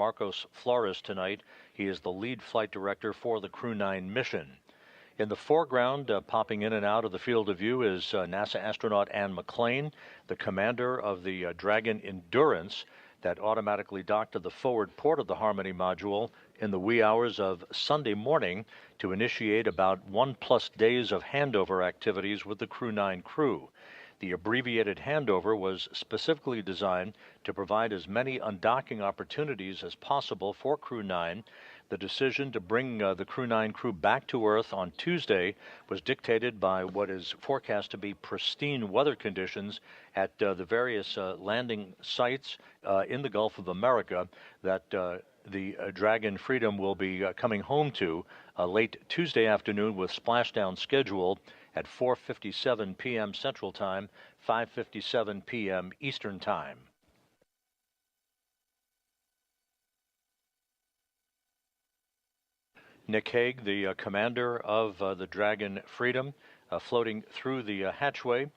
Marcos Flores tonight. He is the lead flight director for the Crew 9 mission. In the foreground, popping in and out of the field of view, is NASA astronaut Anne McClain, the commander of the Dragon Endurance that automatically docked to the forward port of the Harmony module in the wee hours of Sunday morning to initiate about 1+ days of handover activities with the Crew 9 crew. The abbreviated handover was specifically designed to provide as many undocking opportunities as possible for Crew 9. The decision to bring the Crew 9 crew back to Earth on Tuesday was dictated by what is forecast to be pristine weather conditions at the various landing sites in the Gulf of America that the Dragon Freedom will be coming home to late Tuesday afternoon, with splashdown scheduled at 4:57 p.m. Central Time, 5:57 p.m. Eastern Time. Nick Hague, the commander of the Dragon Freedom, floating through the hatchway.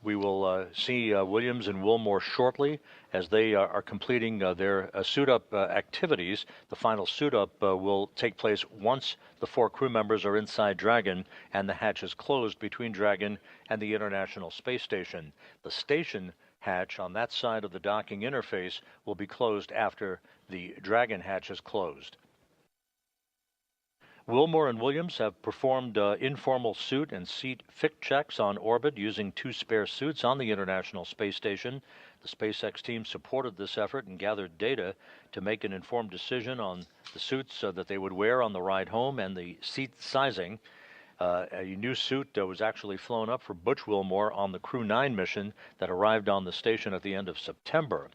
We will see Williams and Wilmore shortly as they are completing their suit-up activities. The final suit-up will take place once the 4 crew members are inside Dragon and the hatch is closed between Dragon and the International Space Station. The station hatch on that side of the docking interface will be closed after the Dragon hatch is closed. Wilmore and Williams have performed informal suit and seat fit checks on orbit using 2 spare suits on the International Space Station. The SpaceX team supported this effort and gathered data to make an informed decision on the suits that they would wear on the ride home and the seat sizing. A new suit was actually flown up for Butch Wilmore on the Crew 9 mission that arrived on the station at the end of September.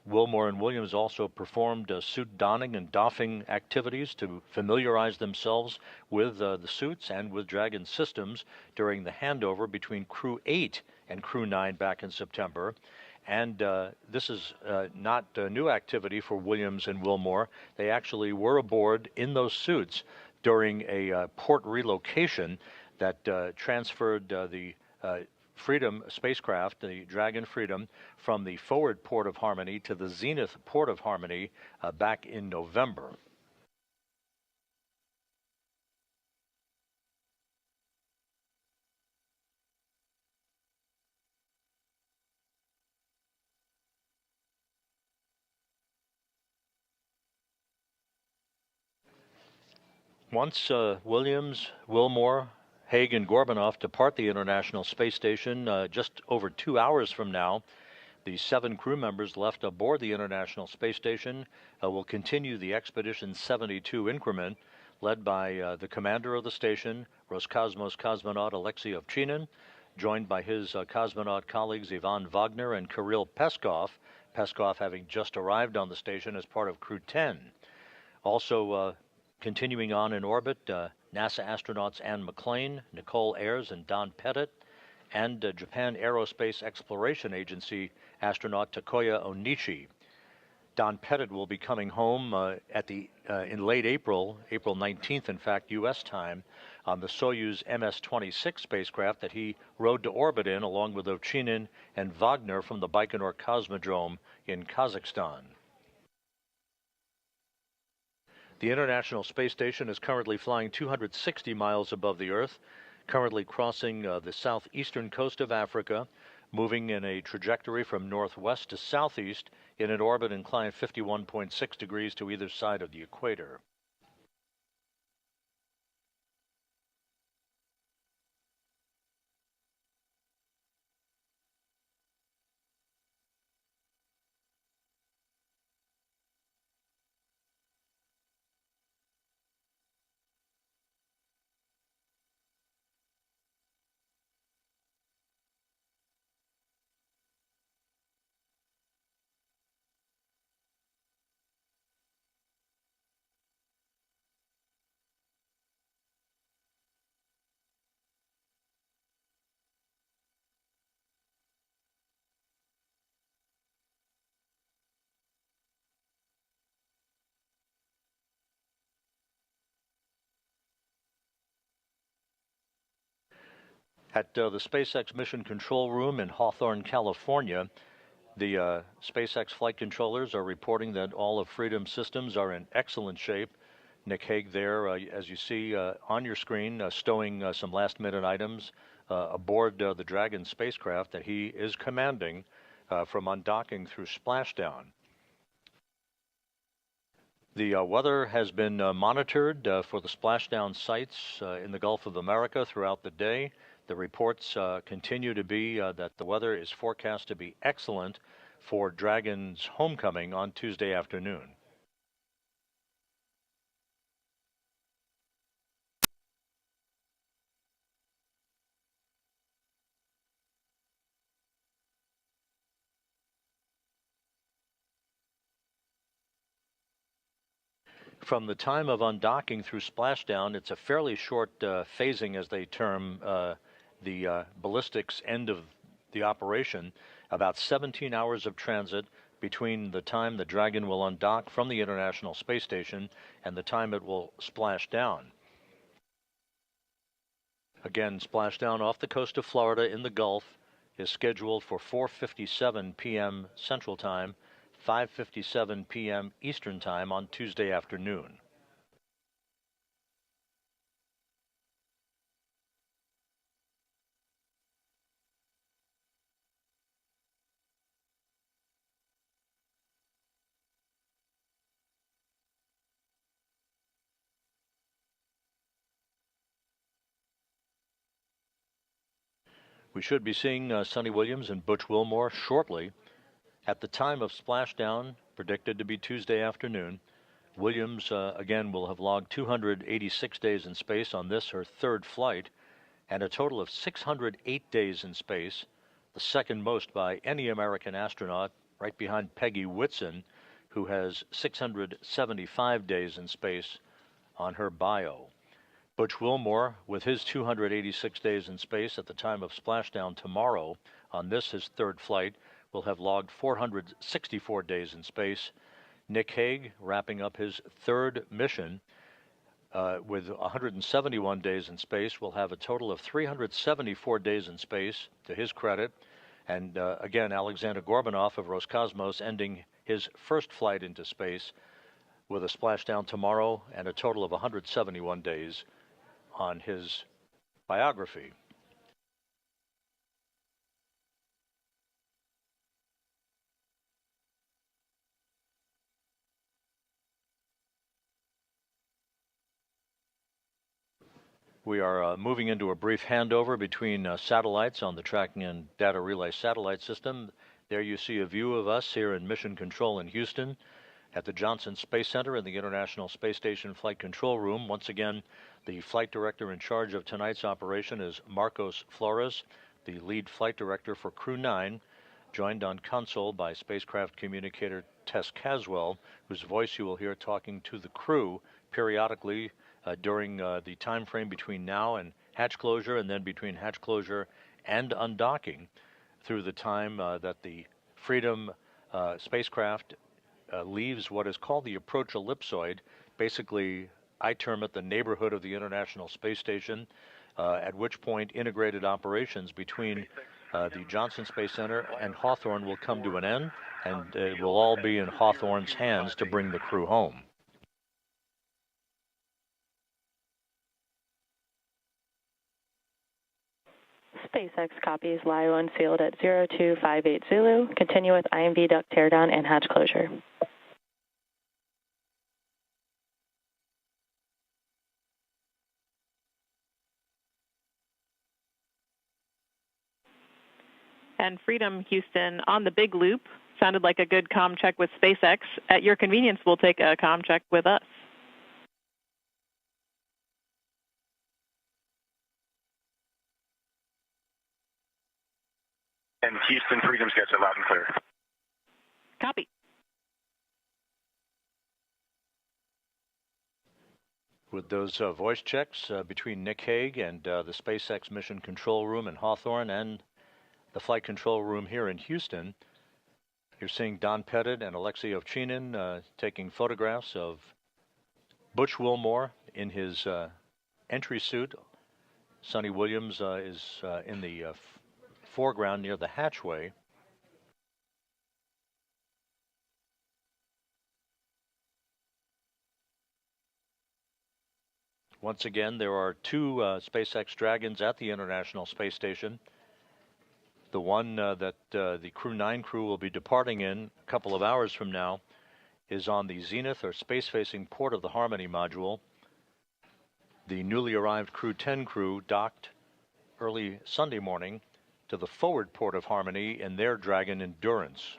Wilmore and Williams also performed suit donning and doffing activities to familiarize themselves with the suits and with Dragon systems during the handover between Crew 8 and Crew 9 back in September. And this is not a new activity for Williams and Wilmore. They actually were aboard in those suits during a port relocation that transferred the Freedom spacecraft, the Dragon Freedom, from the forward port of Harmony to the zenith port of Harmony back in November. Once Williams, Wilmore, Hague and Gorbanoff depart the International Space Station just over 2 hours from now, the 7 crew members left aboard the International Space Station will continue the Expedition 72 increment led by the commander of the station, Roscosmos cosmonaut Alexei Ovchinin, joined by his cosmonaut colleagues Ivan Wagner and Kirill Peskov, Peskov having just arrived on the station as part of Crew 10. Also continuing on in orbit, NASA astronauts Anne McClain, Nicole Ayers, and Don Pettit, and Japan Aerospace Exploration Agency astronaut Takuya Onishi. Don Pettit will be coming home in late April 19th, in fact, U.S. time, on the Soyuz MS-26 spacecraft that he rode to orbit in, along with Ovchinin and Wagner from the Baikonur Cosmodrome in Kazakhstan. The International Space Station is currently flying 260 miles above the Earth, currently crossing the southeastern coast of Africa, moving in a trajectory from northwest to southeast in an orbit inclined 51.6 degrees to either side of the equator. At the SpaceX Mission Control Room in Hawthorne, California, The SpaceX flight controllers are reporting that all of Freedom's systems are in excellent shape. Nick Hague there, as you see on your screen, stowing some last-minute items aboard the Dragon spacecraft that he is commanding from undocking through splashdown. The weather has been monitored for the splashdown sites in the Gulf of America throughout the day. The reports continue to be that the weather is forecast to be excellent for Dragon's homecoming on Tuesday afternoon. From the time of undocking through splashdown, it's a fairly short phasing, as they term the ballistics end of the operation, about 17 hours of transit between the time the Dragon will undock from the International Space Station and the time it will splash down. Again, splashdown off the coast of Florida in the Gulf is scheduled for 4:57 p.m. Central Time, 5:57 p.m. Eastern Time on Tuesday afternoon. We should be seeing Sonny Williams and Butch Wilmore shortly. At the time of splashdown, predicted to be Tuesday afternoon, Williams again will have logged 286 days in space on this, her third flight, and a total of 608 days in space, the second most by any American astronaut, right behind Peggy Whitson, who has 675 days in space on her bio. Butch Wilmore, with his 286 days in space at the time of splashdown tomorrow, on this, his third flight, will have logged 464 days in space. Nick Hague, wrapping up his third mission with 171 days in space, will have a total of 374 days in space, to his credit. And again, Alexander Gorbanov of Roscosmos ending his first flight into space with a splashdown tomorrow and a total of 171 days on his biography. We are moving into a brief handover between satellites on the Tracking and Data Relay Satellite System. There you see a view of us here in Mission Control in Houston at the Johnson Space Center in the International Space Station Flight Control Room. Once again, the flight director in charge of tonight's operation is Marcos Flores, the lead flight director for Crew 9, joined on console by spacecraft communicator Tess Caswell, whose voice you will hear talking to the crew periodically during the time frame between now and hatch closure, and then between hatch closure and undocking, through the time that the Freedom spacecraft leaves what is called the approach ellipsoid. Basically, I term it the neighborhood of the International Space Station, at which point integrated operations between the Johnson Space Center and Hawthorne will come to an end, and it will all be in Hawthorne's hands to bring the crew home. SpaceX copies LIO unsealed at 0258 Zulu. Continue with IMV duct teardown and hatch closure. And Freedom Houston on the big loop. Sounded like a good comm check with SpaceX. At your convenience, we'll take a comm check with us. And Houston, Freedom's got you loud and clear. Copy. With those voice checks between Nick Hague and the SpaceX Mission Control Room in Hawthorne and the Flight Control Room here in Houston, you're seeing Don Pettit and Alexei Ovchinin taking photographs of Butch Wilmore in his entry suit. Sonny Williams is in the foreground near the hatchway. Once again, there are two SpaceX Dragons at the International Space Station. The one that the Crew 9 crew will be departing in a couple of hours from now is on the zenith or space-facing port of the Harmony module. The newly arrived Crew 10 crew docked early Sunday morning to the forward port of Harmony in their Dragon Endurance.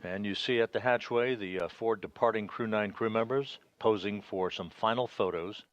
And you see at the hatchway the 4 departing Crew 9 crew members posing for some final photos.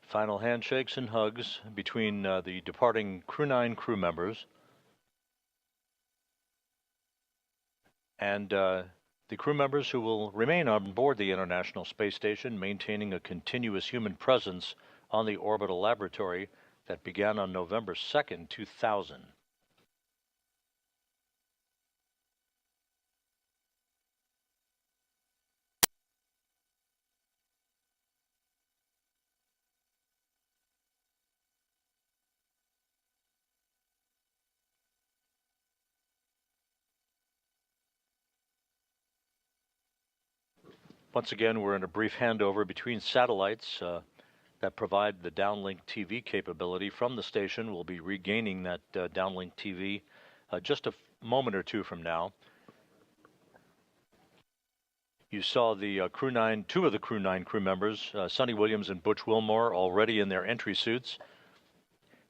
Final handshakes and hugs between the departing Crew 9 crew members and the crew members who will remain on board the International Space Station, maintaining a continuous human presence on the orbital laboratory that began on November 2nd, 2000. Once again, we're in a brief handover between satellites that provide the downlink TV capability from the station. We'll be regaining that downlink TV just a moment or two from now. You saw the Crew 9, two of the Crew 9 crew members, Sonny Williams and Butch Wilmore, already in their entry suits.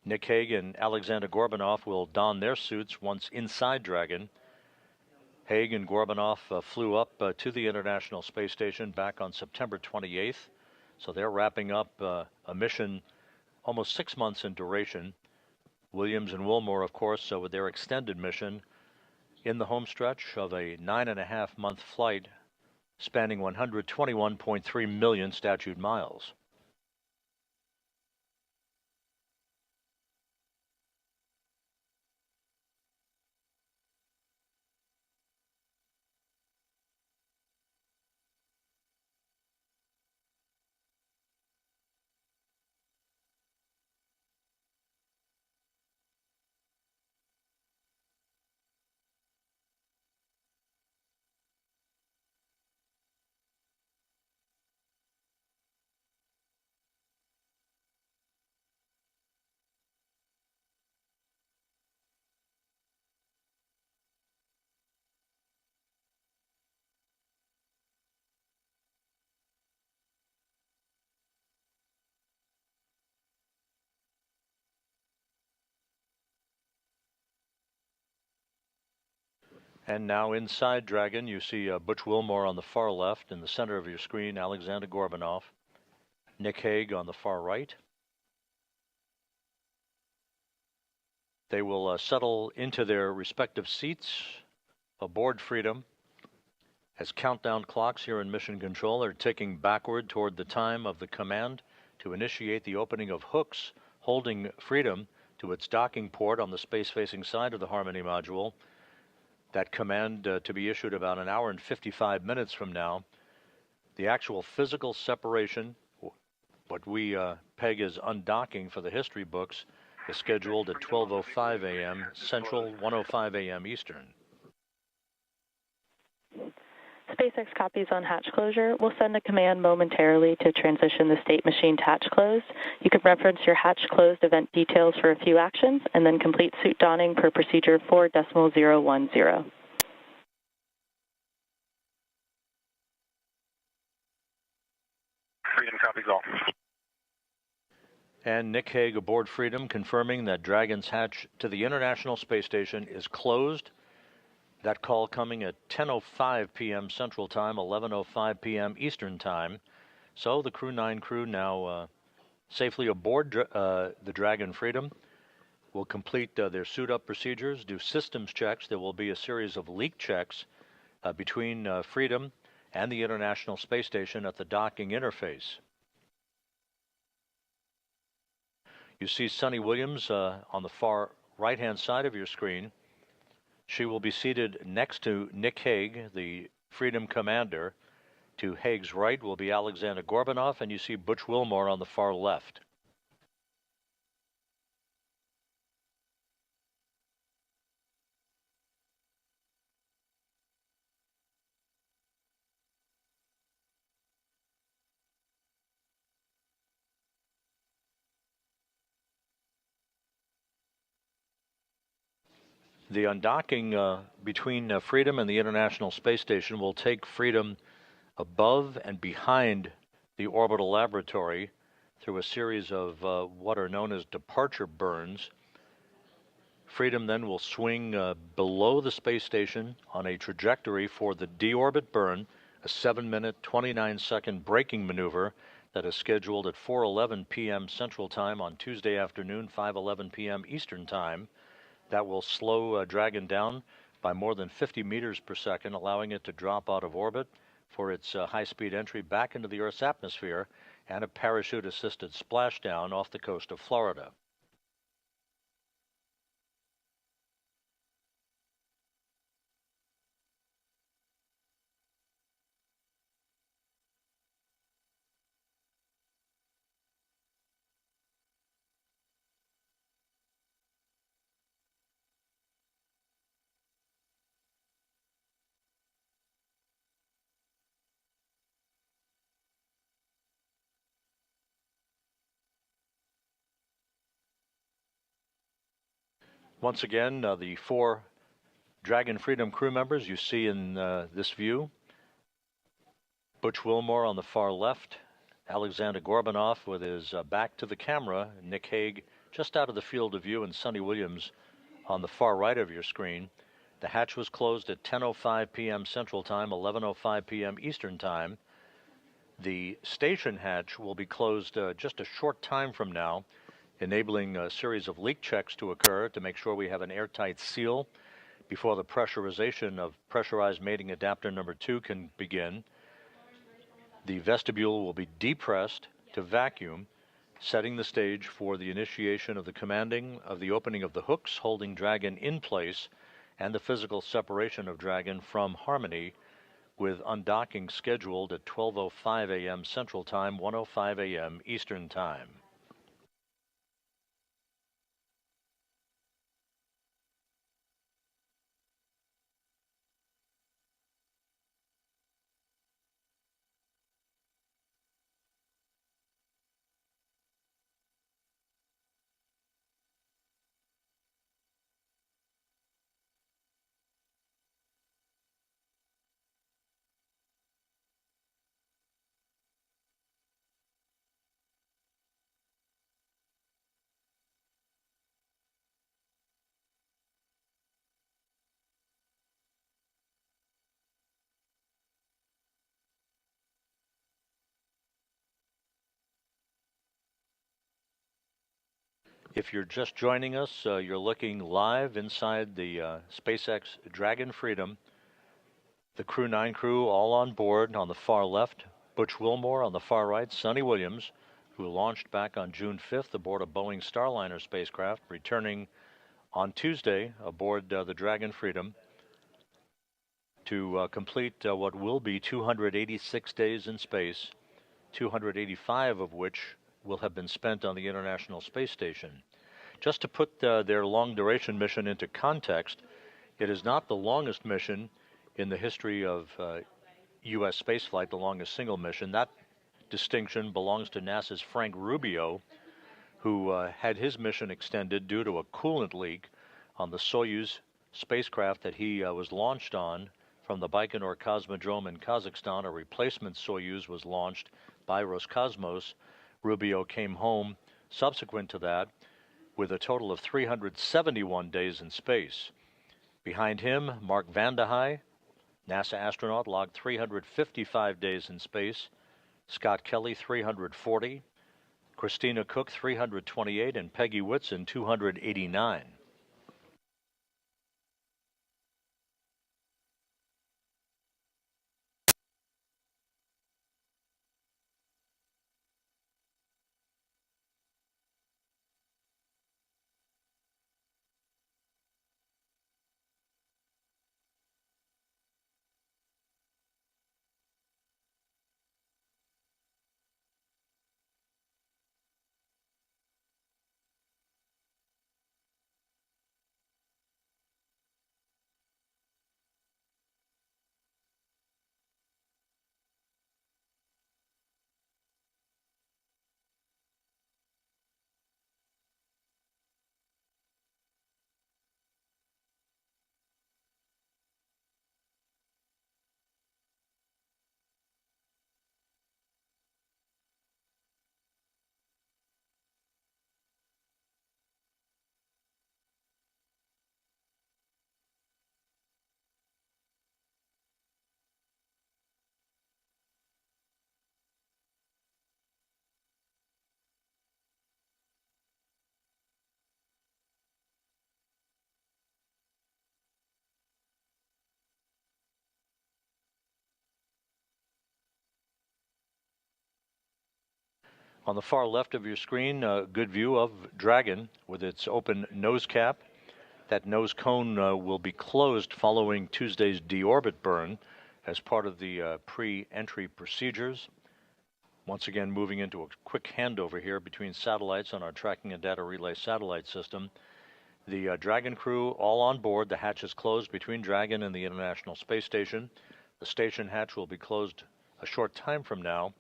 Nick Hague and Alexander Gorbunov will don their suits once inside Dragon. Hague and Gorbunov flew up to the International Space Station back on September 28th. So they're wrapping up a mission almost 6 months in duration. Williams and Wilmore, of course, with their extended mission in the home stretch of a 9.5-month flight spanning 121.3 million statute miles. And now inside Dragon, you see Butch Wilmore on the far left. In the center of your screen, Alexander Gorbunov. Nick Hague on the far right. They will settle into their respective seats aboard Freedom as countdown clocks here in Mission Control are ticking backward toward the time of the command to initiate the opening of hooks holding Freedom to its docking port on the space-facing side of the Harmony module. That command to be issued about an hour and 55 minutes from now. The actual physical separation, what we peg as undocking for the history books, is scheduled at 12:05 a.m. Central, 1:05 a.m. Eastern. SpaceX copies on hatch closure. We'll send a command momentarily to transition the state machine to hatch closed. You can reference your hatch closed event details for a few actions, and then complete suit donning per procedure 4.010. Freedom copies all. And Nick Hague aboard Freedom confirming that Dragon's hatch to the International Space Station is closed. That call coming at 10:05 p.m. Central Time, 11:05 p.m. Eastern Time. So the Crew 9 crew now safely aboard the Dragon Freedom will complete their suit-up procedures, do systems checks. There will be a series of leak checks between Freedom and the International Space Station at the docking interface. You see Sunny Williams on the far right-hand side of your screen. She will be seated next to Nick Hague, the Freedom commander. To Hague's right will be Alexander Gorbunov, and you see Butch Wilmore on the far left. The undocking between Freedom and the International Space Station will take Freedom above and behind the orbital laboratory through a series of what are known as departure burns. Freedom then will swing below the space station on a trajectory for the deorbit burn, a 7-minute, 29-second braking maneuver that is scheduled at 4:11 p.m. Central Time on Tuesday afternoon, 5:11 p.m. Eastern Time. That will slow Dragon down by more than 50 meters per second, allowing it to drop out of orbit for its high-speed entry back into the Earth's atmosphere and a parachute-assisted splashdown off the coast of Florida. Once again, the 4 Dragon Freedom crew members you see in this view. Butch Wilmore on the far left, Alexander Gorbunov with his back to the camera, Nick Hague just out of the field of view, and Sunny Williams on the far right of your screen. The hatch was closed at 10:05 p.m. Central Time, 11:05 p.m. Eastern Time. The station hatch will be closed just a short time from now, enabling a series of leak checks to occur to make sure we have an airtight seal before the pressurization of pressurized mating adapter number 2 can begin. The vestibule will be depressed to vacuum, setting the stage for the initiation of the commanding of the opening of the hooks holding Dragon in place and the physical separation of Dragon from Harmony, with undocking scheduled at 12:05 a.m. Central Time, 1:05 a.m. Eastern Time. If you're just joining us, you're looking live inside the SpaceX Dragon Freedom The nine crew all on board. On the far left, Butch Wilmore. On the far right, Sonny Williams, who launched back on June 5th aboard a Boeing Starliner spacecraft, returning on Tuesday aboard the Dragon Freedom to complete what will be 286 days in space, 285 of which will have been spent on the International Space Station. Just to put their long-duration mission into context, it is not the longest mission in the history of U.S. spaceflight, the longest single mission. That distinction belongs to NASA's Frank Rubio, who had his mission extended due to a coolant leak on the Soyuz spacecraft that he was launched on from the Baikonur Cosmodrome in Kazakhstan. A replacement Soyuz was launched by Roscosmos. Rubio came home subsequent to that with a total of 371 days in space. Behind him, Mark Vande Hei, NASA astronaut, logged 355 days in space. Scott Kelly, 340. Christina Cook, 328. And Peggy Whitson, 289. On the far left of your screen, a good view of Dragon with its open nose cap. That nose cone will be closed following Tuesday's deorbit burn as part of the pre-entry procedures. Once again, moving into a quick handover here between satellites on our tracking and data relay satellite system. The Dragon crew all on board. The hatch is closed between Dragon and the International Space Station. The station hatch will be closed a short time from now,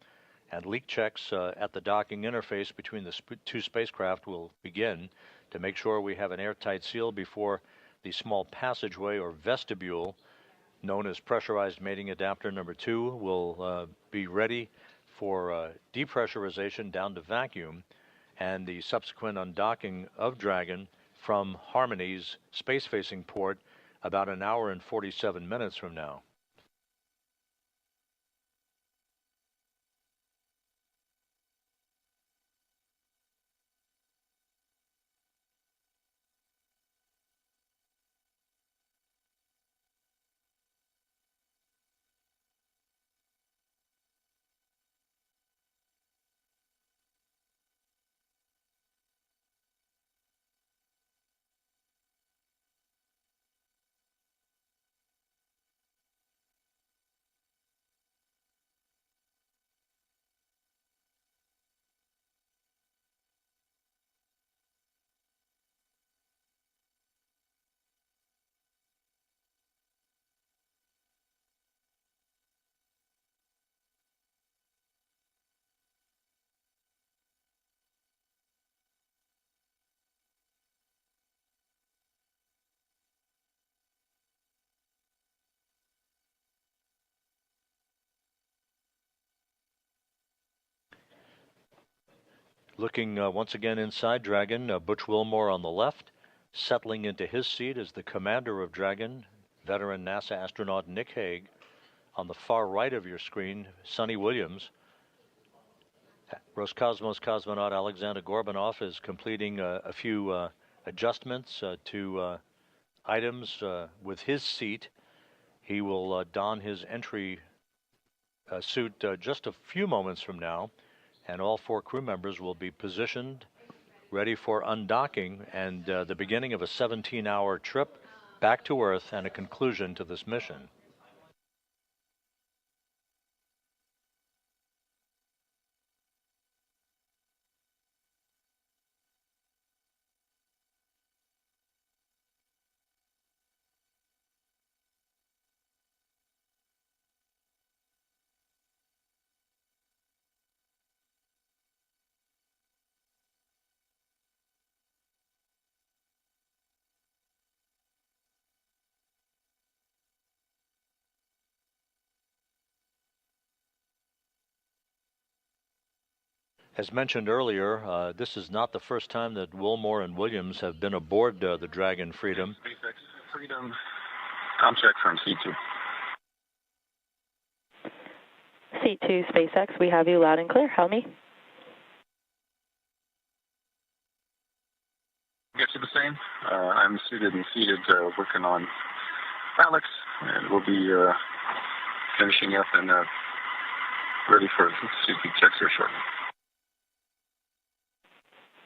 and leak checks at the docking interface between the two spacecraft will begin to make sure we have an airtight seal before the small passageway or vestibule known as pressurized mating adapter number 2 will be ready for depressurization down to vacuum and the subsequent undocking of Dragon from Harmony's space-facing port about an hour and 47 minutes from now. Looking once again inside Dragon, Butch Wilmore on the left, settling into his seat as the commander of Dragon, veteran NASA astronaut Nick Hague. On the far right of your screen, Sonny Williams. Roscosmos cosmonaut Alexander Gorbanov is completing a few adjustments to items with his seat He will don his entry suit just a few moments from now, and all 4 crew members will be positioned, ready for undocking and the beginning of a 17-hour trip back to Earth and a conclusion to this mission. As mentioned earlier, this is not the first time that Wilmore and Williams have been aboard the Dragon Freedom. SpaceX Freedom, com check from C2. C2 SpaceX, we have you loud and clear. Help me. Get you the same. I'm suited and seated, working on Alex, and we'll be finishing up and ready for CP checks here shortly.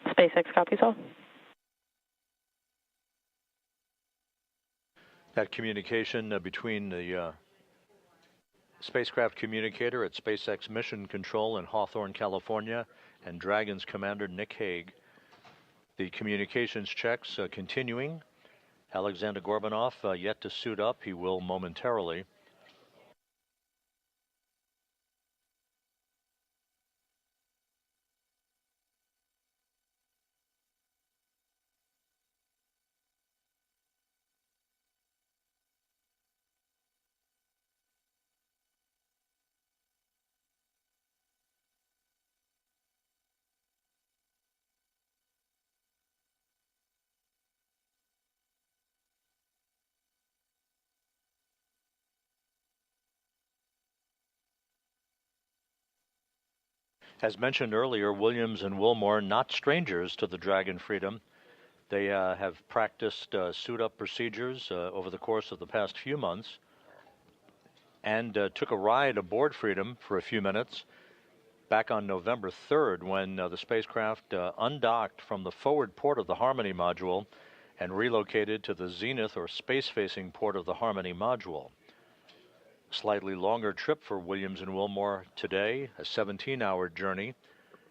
SpaceX copies all. That communication between the spacecraft communicator at SpaceX Mission Control in Hawthorne, California, and Dragon's commander Nick Hague. The communications checks continuing. Alexander Gorbanov yet to suit up. He will momentarily. As mentioned earlier, Williams and Wilmore, not strangers to the Dragon Freedom. They have practiced suit-up procedures over the course of the past few months and took a ride aboard Freedom for a few minutes back on November 3rd when the spacecraft undocked from the forward port of the Harmony module and relocated to the zenith or space-facing port of the Harmony module. Slightly longer trip for Williams and Wilmore today, a 17-hour journey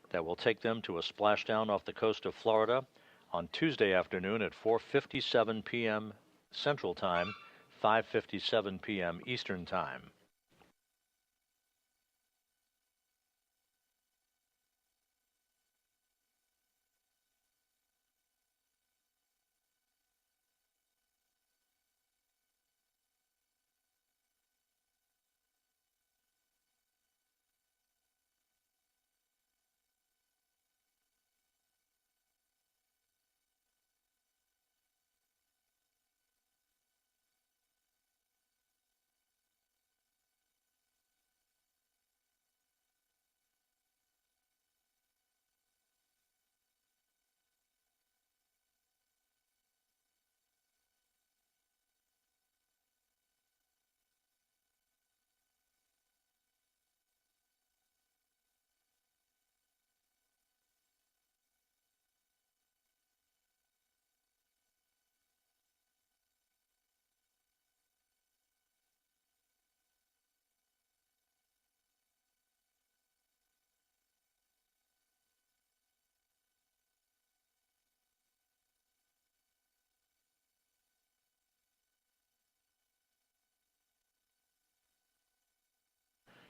that will take them to a splashdown off the coast of Florida on Tuesday afternoon at 4:57 p.m. Central Time, 5:57 p.m. Eastern Time.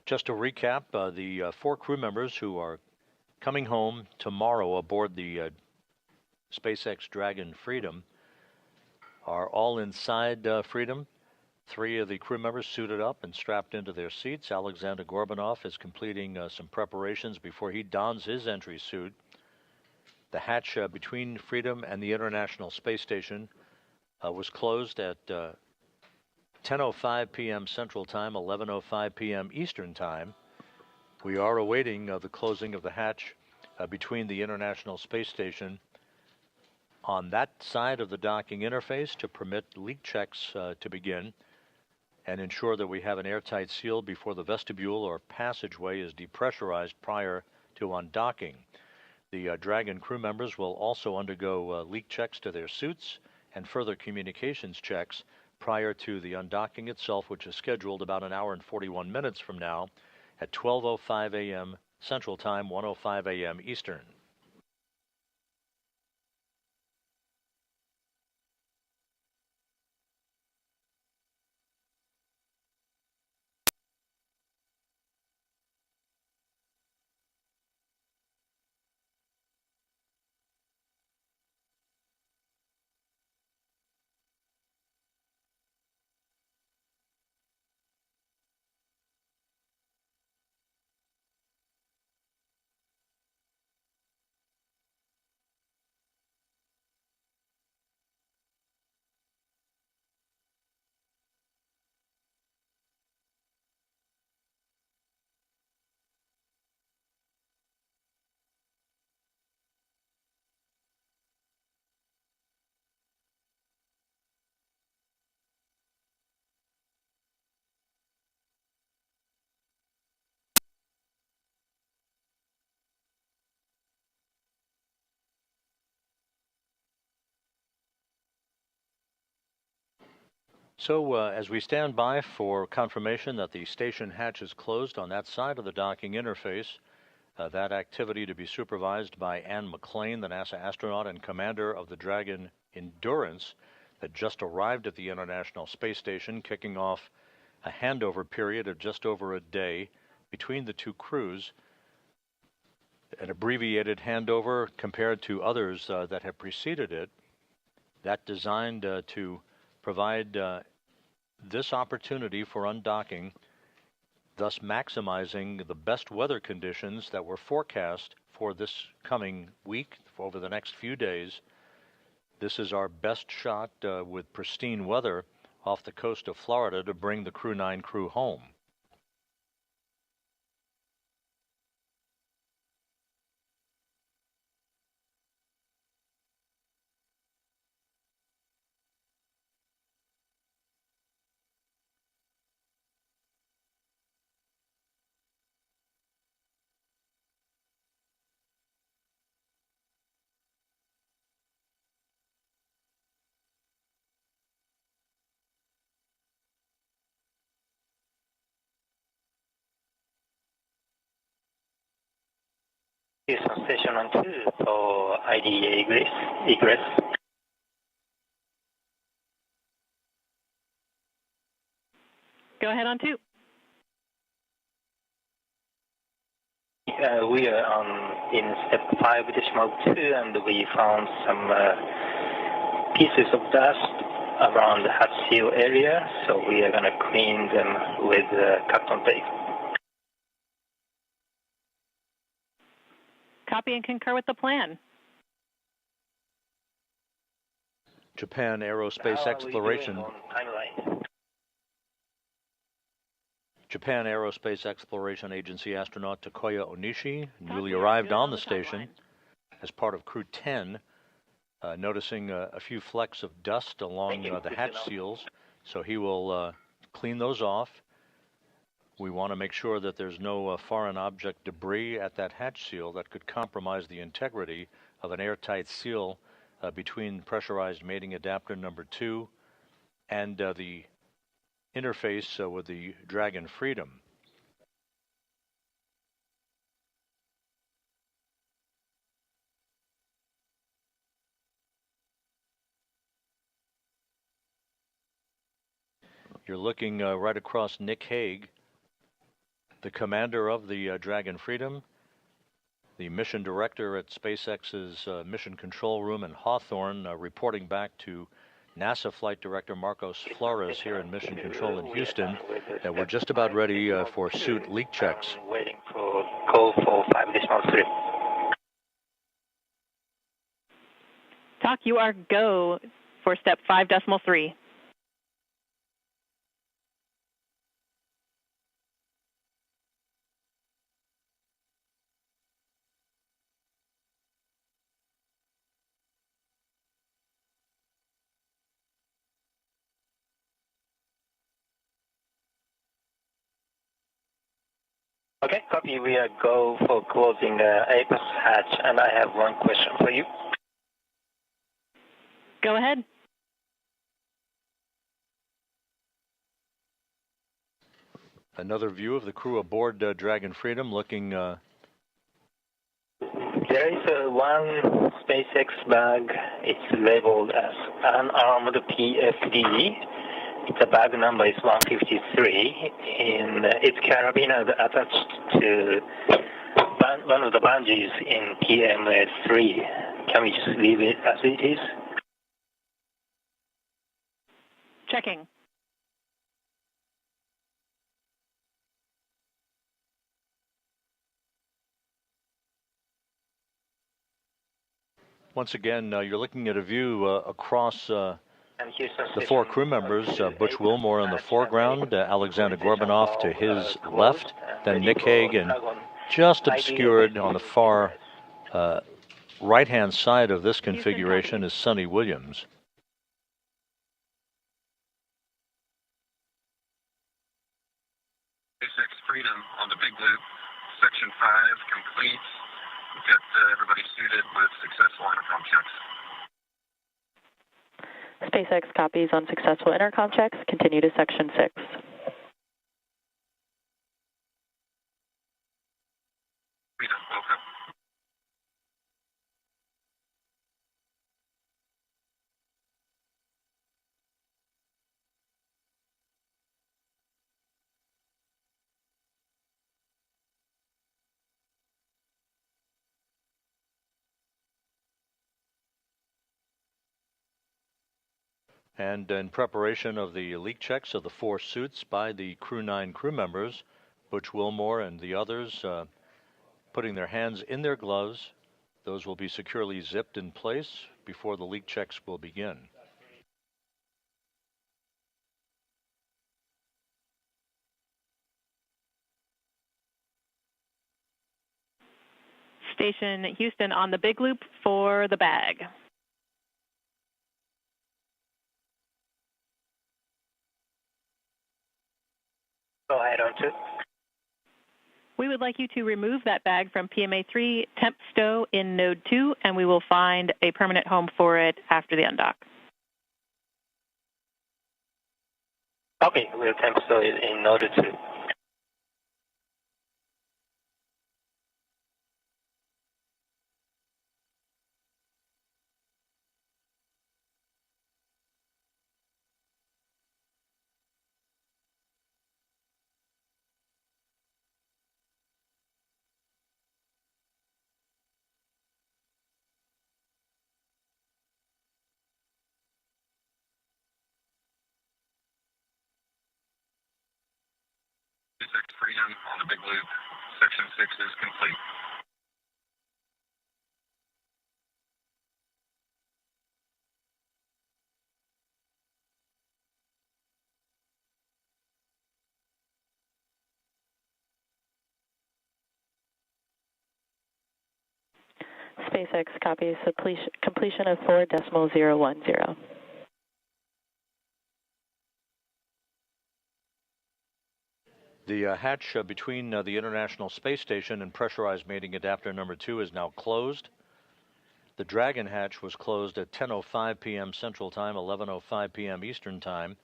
Just to recap, the 4 crew members who are coming home tomorrow aboard the SpaceX Dragon Freedom are all inside Freedom. 3 of the crew members suited up and strapped into their seats. Alexander Gorbanov is completing some preparations before he dons his entry suit. The hatch between Freedom and the International Space Station was closed at 10:05 p.m. Central Time, 11:05 p.m. Eastern Time. We are awaiting the closing of the hatch between the International Space Station on that side of the docking interface to permit leak checks to begin. and ensure that we have an airtight seal before the vestibule or passageway is depressurized prior to undocking. The Dragon crew members will also undergo leak checks to their suits and further communications checks prior to the undocking itself, which is scheduled about an hour and 41 minutes from now at 12:05 a.m. Central Time, 1:05 a.m. Eastern. So as we stand by for confirmation that the station hatch is closed on that side of the docking interface, that activity to be supervised by Ann McClain, the NASA astronaut and commander of the Dragon Endurance that just arrived at the International Space Station, kicking off a handover period of just over a day between the two crews, an abbreviated handover compared to others that have preceded it, that designed to provide this opportunity for undocking, thus maximizing the best weather conditions that were forecast for this coming week, over the next few days. This is our best shot with pristine weather off the coast of Florida to bring the Crew 9 crew home. On station on 2 for IDA egress. Go ahead on 2. We are in step 5.2, and we found some pieces of dust around the hatch seal area, so we are going to clean them with cotton tape. Copy and concur with the plan. Japan Aerospace Exploration. Japan Aerospace Exploration Agency astronaut Takuya Onishi newly arrived on the station as part of Crew 10, noticing a few flecks of dust along the hatch seals, so he will clean those off. We want to make sure that there's no foreign object debris at that hatch seal that could compromise the integrity of an airtight seal between pressurized mating adapter number 2 and the interface with the Dragon Freedom. You're looking right across Nick Hague, the commander of the Dragon Freedom, the mission director at SpaceX's Mission Control Room in Hawthorne, reporting back to NASA Flight Director Marcos Flores here in Mission Control in Houston, that we're just about ready for suit leak checks. Waiting for call for 5.3. Talk, you are go for step 5.3. Okay, copy. We are go for closing Apex hatch, and I have one question for you. Go ahead. Another view of the crew aboard Dragon Freedom looking... There is one SpaceX bag. It's labeled as unarmed PFD. The bag number is 153, and its carabiner attached to one of the bungees in PMS3. Can we just leave it as it is? Checking. Once again, you're looking at a view across the four crew members, Butch Wilmore in the foreground, Alexander Gorbanov to his left, then Nick Hague, and just obscured on the far right-hand side of this configuration is Sonny Williams. SpaceX Freedom on the big loop, Section 5 complete. We've got everybody suited with successful intercom checks. SpaceX copies on successful intercom checks. Continue to Section 6. Freedom, welcome. And in preparation of the leak checks of the four suits by the Crew 9 crew members, Butch Wilmore and the others putting their hands in their gloves. Those will be securely zipped in place before the leak checks will begin. Station Houston on the big loop for the bag. Go ahead on to. We would like you to remove that bag from PMA3 temp stow in node 2, and we will find a permanent home for it after the undock. Okay, we'll temp stow it in node 2. SpaceX Freedom on the big loop, Section 6 is complete. SpaceX copies completion of 4.010. The hatch between the International Space Station and pressurized mating adapter number 2 is now closed. The Dragon hatch was closed at 10:05 p.m. Central Time, 11:05 p.m. Eastern Time.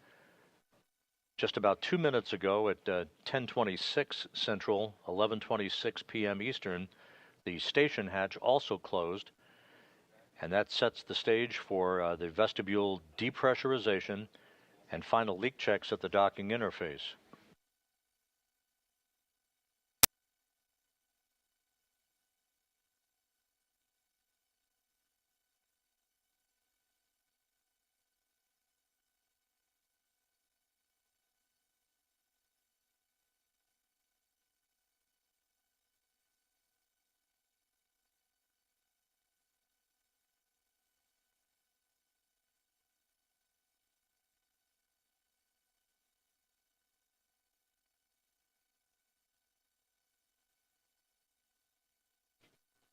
Just about 2 minutes ago at 10:26 Central, 11:26 p.m. Eastern, the station hatch also closed, and that sets the stage for the vestibule depressurization and final leak checks at the docking interface.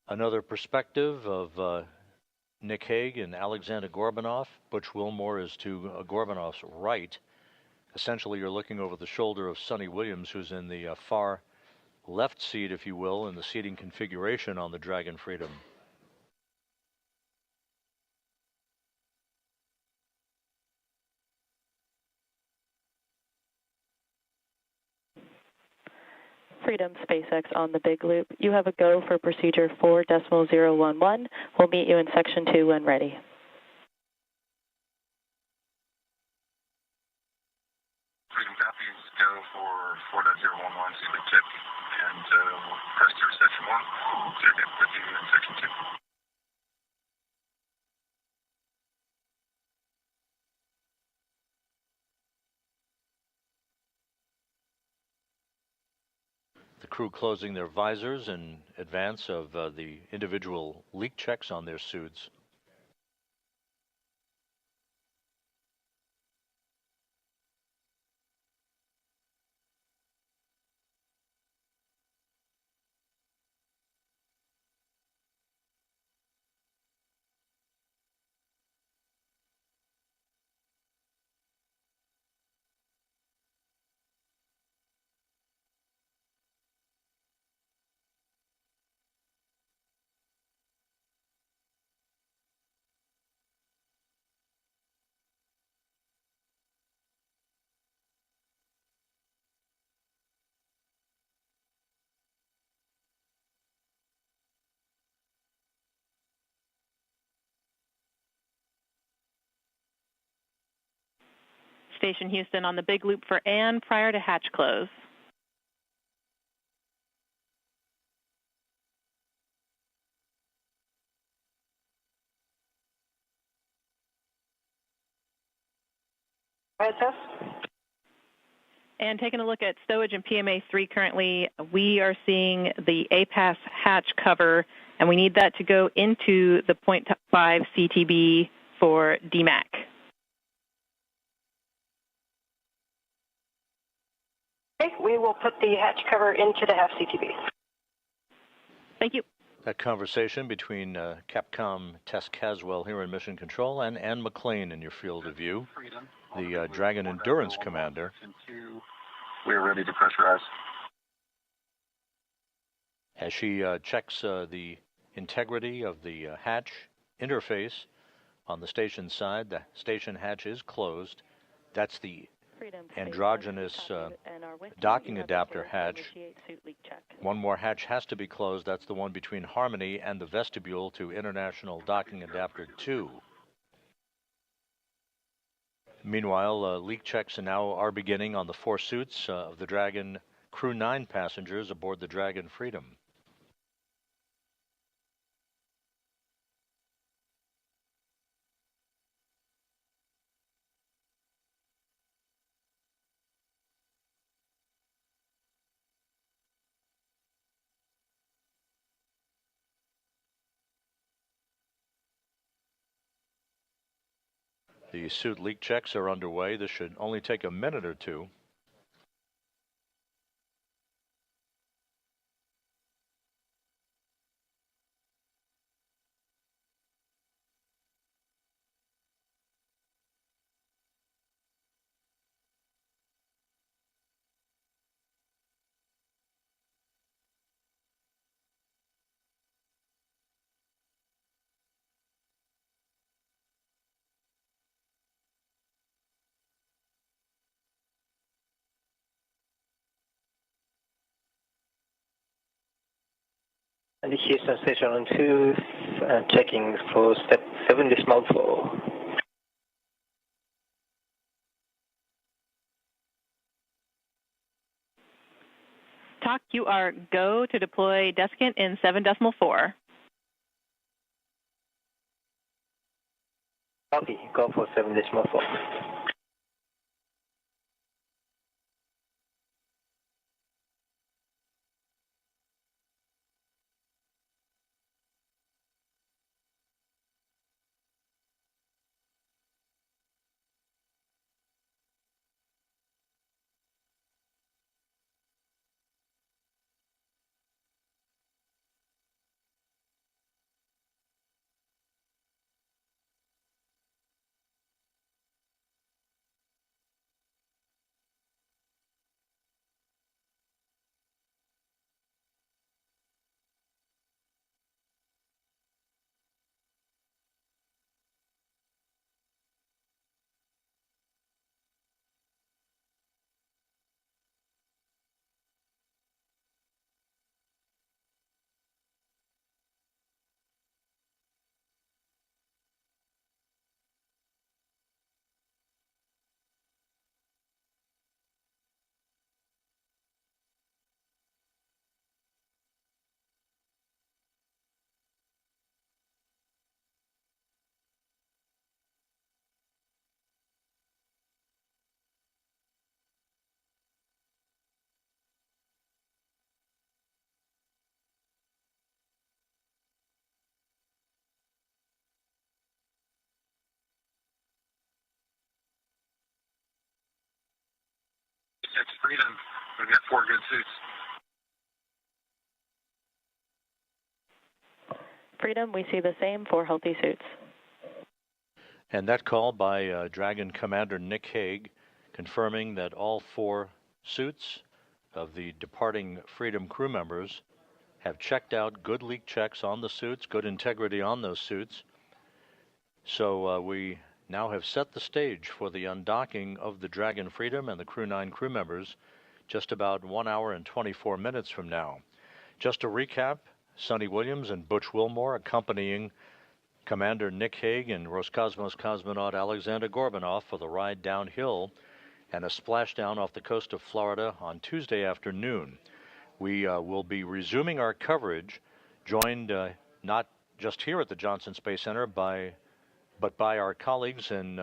Another perspective of Nick Hague and Alexander Gorbanov. Butch Wilmore is to Gorbanov's right. Essentially, you're looking over the shoulder of Sonny Williams, who's in the far left seat, if you will, in the seating configuration on the Dragon Freedom. Freedom SpaceX on the Big Loop. You have a go for procedure 4.011. We'll meet you in section 2 when ready. Freedom copies, go for 4.011, see the tip, and we'll press through section 1. Check in with you in section 2. The crew closing their visors in advance of the individual leak checks on their suits. Station Houston on the Big Loop for Ann prior to hatch close. And taking a look at stowage and PMA3 currently, we are seeing the APAS hatch cover, and we need that to go into the 0.5 CTB for DMAC. Okay, we will put the hatch cover into the half CTB. Thank you. That conversation between Capcom Tess Caswell here in Mission Control and Ann McLean in your field of view, the Dragon Endurance Commander. We are ready to pressurize. As she checks the integrity of the hatch interface on the station side, the station hatch is closed. That's the androgynous docking adapter hatch. One more hatch has to be closed. That's the one between Harmony and the vestibule to International Docking Adapter 2. Meanwhile, leak checks are beginning on the 4 suits of the Dragon Crew 9 passengers aboard the Dragon Freedom. The suit leak checks are underway. This should only take a minute or two. And the Houston station on 2, checking for step 7 decimal 4. TOC, you are go to deploy desiccant in 7 decimal 4. Copy, go for 7 decimal 4. Freedom. We've got 4 good suits. Freedom, we see the same, 4 healthy suits. And that call by Dragon Commander Nick Hague, confirming that all 4 suits of the departing Freedom crew members have checked out, good leak checks on the suits, good integrity on those suits. So we now have set the stage for the undocking of the Dragon Freedom and the Crew 9 crew members just about 1 hour and 24 minutes from now. Just to recap, Sonny Williams and Butch Wilmore accompanying Commander Nick Hague and Roscosmos cosmonaut Alexander Gorbanov for the ride downhill and a splashdown off the coast of Florida on Tuesday afternoon. We will be resuming our coverage, joined not just here at the Johnson Space Center but by our colleagues in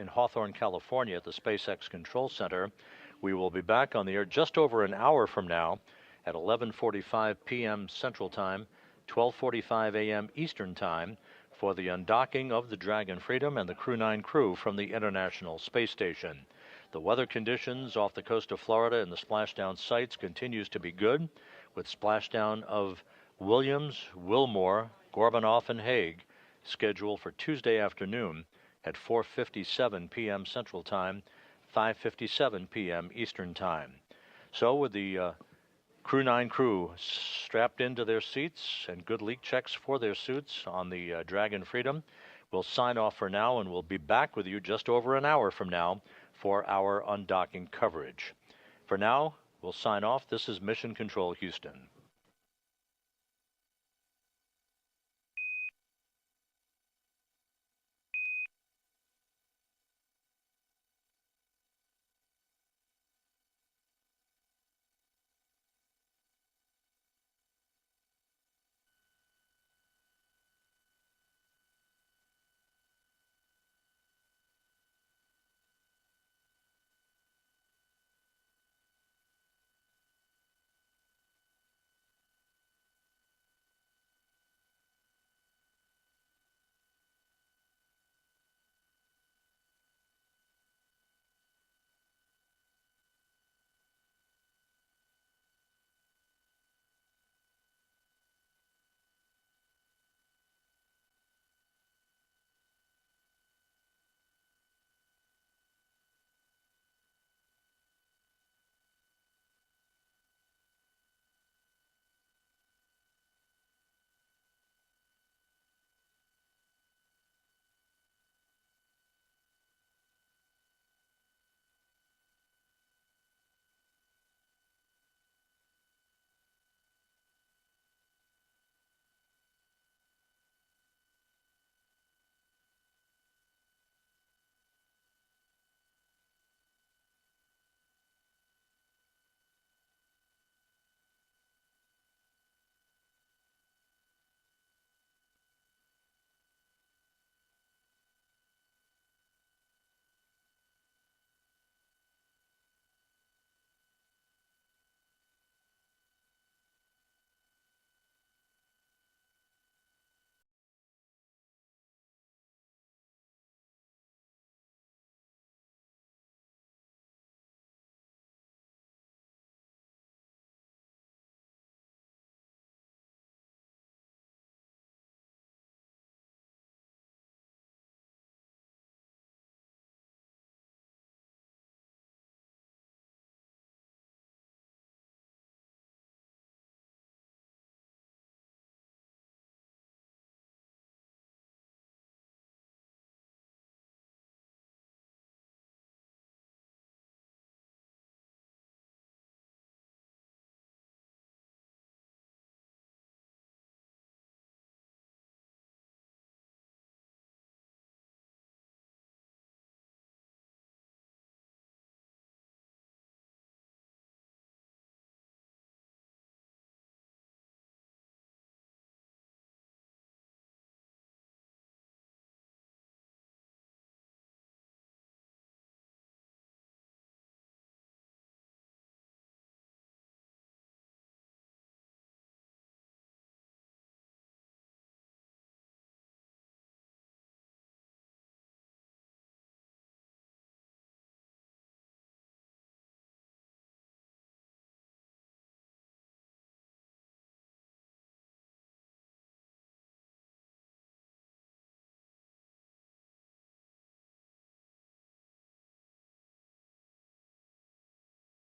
Hawthorne, California at the SpaceX Control Center. We will be back on the air just over an hour from now at 11:45 p.m. Central Time, 12:45 a.m. Eastern Time for the undocking of the Dragon Freedom and the Crew 9 crew from the International Space Station. The weather conditions off the coast of Florida and the splashdown sites continues to be good, with splashdown of Williams, Wilmore, Gorbanov, and Hague scheduled for Tuesday afternoon at 4:57 p.m. Central Time, 5:57 p.m. Eastern Time. So with the Crew 9 crew strapped into their seats and good leak checks for their suits on the Dragon Freedom, we'll sign off for now, and we'll be back with you just over an hour from now for our undocking coverage. For now, we'll sign off. This is Mission Control Houston.